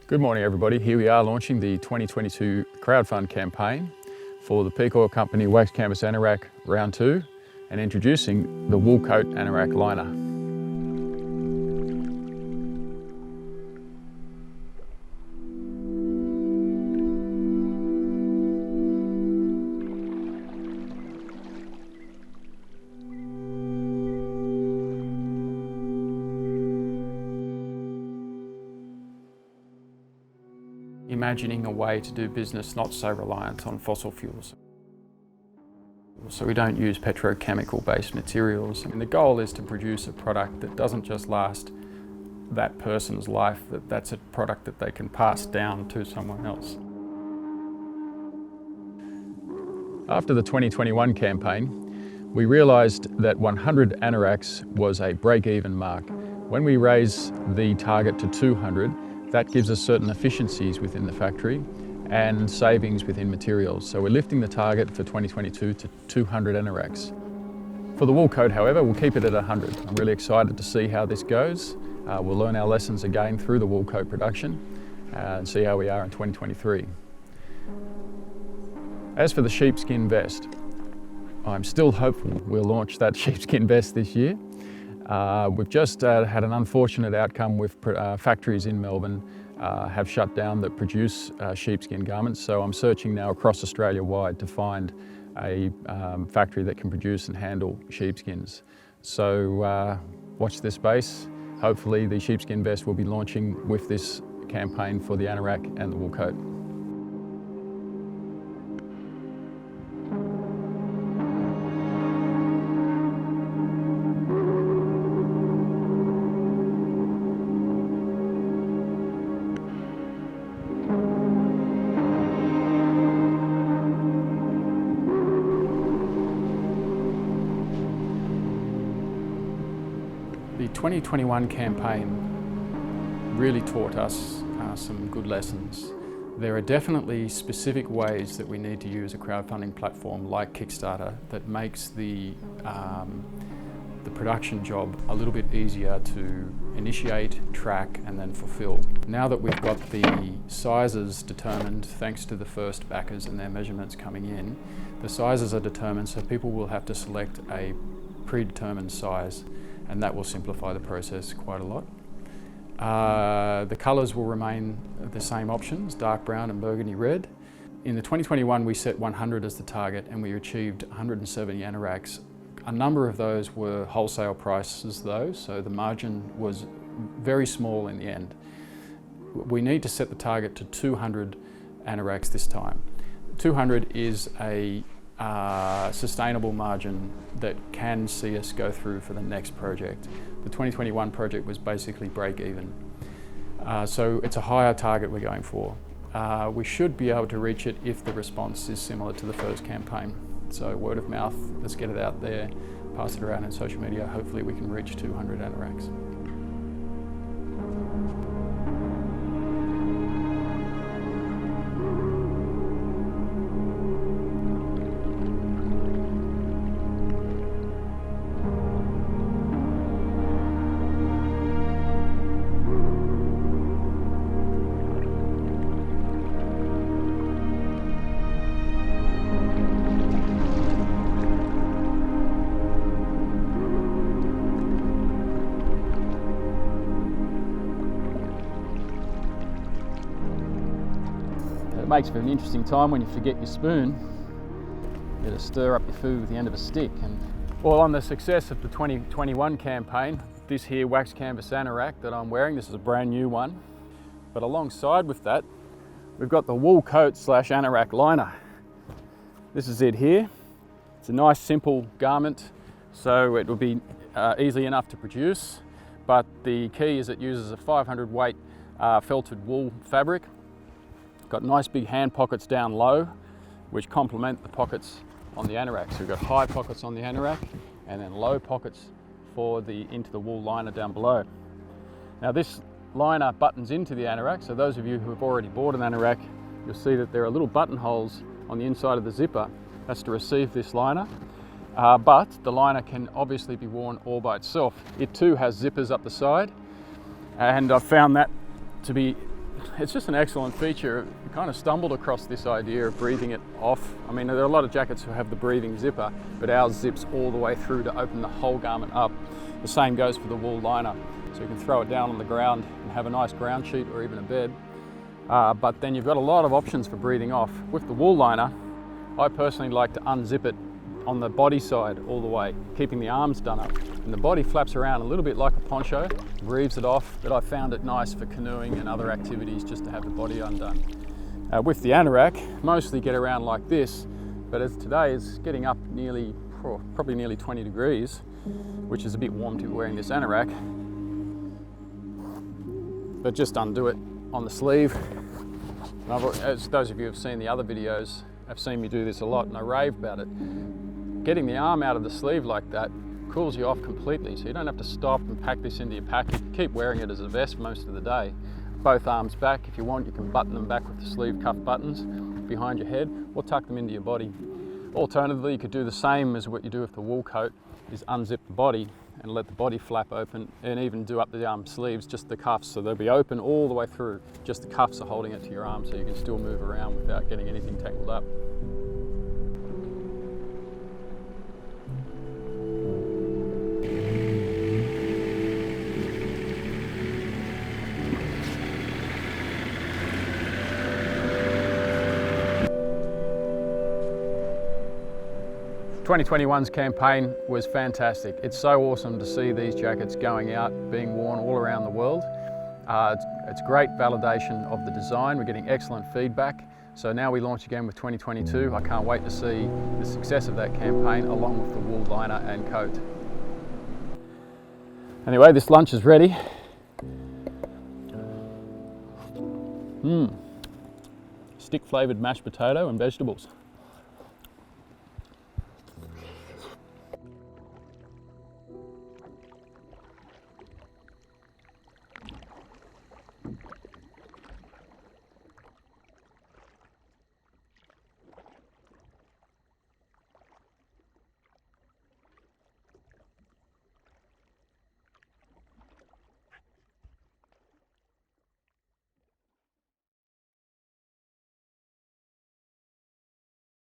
Good morning everybody. Here we are launching the 2022 crowdfund campaign for the peak oil company Wax Canvas Anorak Round 2 and introducing the wool coat anorak liner. Imagining a way to do business not so reliant on fossil fuels. So we don't use petrochemical based materials, and the goal is to produce a product that doesn't just last that person's life, that's a product that they can pass down to someone else. After the 2021 campaign, we realised that 100 anoraks was a break-even mark. When we raise the target to 200, that gives us certain efficiencies within the factory and savings within materials. So we're lifting the target for 2022 to 200 anoraks. For the wool coat, however, we'll keep it at 100. I'm really excited to see how this goes. We'll learn our lessons again through the wool coat production and see how we are in 2023. As for the sheepskin vest, I'm still hopeful we'll launch that sheepskin vest this year. We've just had an unfortunate outcome with factories in Melbourne have shut down that produce sheepskin garments, so I'm searching now across Australia wide to find a factory that can produce and handle sheepskins. So watch this space. Hopefully the sheepskin vest will be launching with this campaign for the anorak and the wool coat. The 2021 campaign really taught us some good lessons. There are definitely specific ways that we need to use a crowdfunding platform like Kickstarter that makes the production job a little bit easier to initiate, track and then fulfill. Now that we've got the sizes determined, thanks to the first backers and their measurements coming in, the sizes are determined, so people will have to select a predetermined size, and that will simplify the process quite a lot. The colours will remain the same options, dark brown and burgundy red. In the 2021 we set 100 as the target and we achieved 170 anoraks. A number of those were wholesale prices though, so the margin was very small in the end. We need to set the target to 200 anoraks this time. 200 is a sustainable margin that can see us go through for the next project. The 2021 project was basically break even. So it's a higher target we're going for. We should be able to reach it if the response is similar to the first campaign. So word of mouth, let's get it out there, pass it around in social media. Hopefully we can reach 200 anoraks. It makes for an interesting time when you forget your spoon. You gotta stir up your food with the end of a stick. And well, on the success of the 2021 campaign, this here Wax Canvas Anorak that I'm wearing, this is a brand new one. But alongside with that, we've got the wool coat / anorak liner. This is it here. It's a nice simple garment, so it will be easy enough to produce. But the key is it uses a 500 weight felted wool fabric. Got nice big hand pockets down low, which complement the pockets on the anorak. So we've got high pockets on the anorak and then low pockets for into the wool liner down below. Now this liner buttons into the anorak, so those of you who have already bought an anorak, you'll see that there are little buttonholes on the inside of the zipper. That's to receive this liner. But the liner can obviously be worn all by itself. It too has zippers up the side, and I've found that to be it's just an excellent feature. I kind of stumbled across this idea of breathing it off. I mean, there are a lot of jackets who have the breathing zipper, but ours zips all the way through to open the whole garment up. The same goes for the wool liner. So you can throw it down on the ground and have a nice ground sheet or even a bed. But then you've got a lot of options for breathing off. With the wool liner, I personally like to unzip it on the body side all the way, keeping the arms done up. And the body flaps around a little bit like a poncho, breathes it off, but I found it nice for canoeing and other activities just to have the body undone. With the anorak, mostly get around like this, but as today is getting up probably nearly 20 degrees, which is a bit warm to be wearing this anorak, but just undo it on the sleeve. As those of you who have seen the other videos have seen me do this a lot, and I rave about it. Getting the arm out of the sleeve like that cools you off completely, so you don't have to stop and pack this into your pack. You can keep wearing it as a vest most of the day. Both arms back. If you want, you can button them back with the sleeve cuff buttons behind your head, or tuck them into your body. Alternatively, you could do the same as what you do with the wool coat, is unzip the body and let the body flap open, and even do up the sleeves, just the cuffs, so they'll be open all the way through. Just the cuffs are holding it to your arm, so you can still move around without getting anything tangled up. 2021's campaign was fantastic. It's so awesome to see these jackets going out, being worn all around the world. It's great validation of the design. We're getting excellent feedback. So now we launch again with 2022. I can't wait to see the success of that campaign along with the wool liner and coat. Anyway, this lunch is ready. Stick flavored mashed potato and vegetables.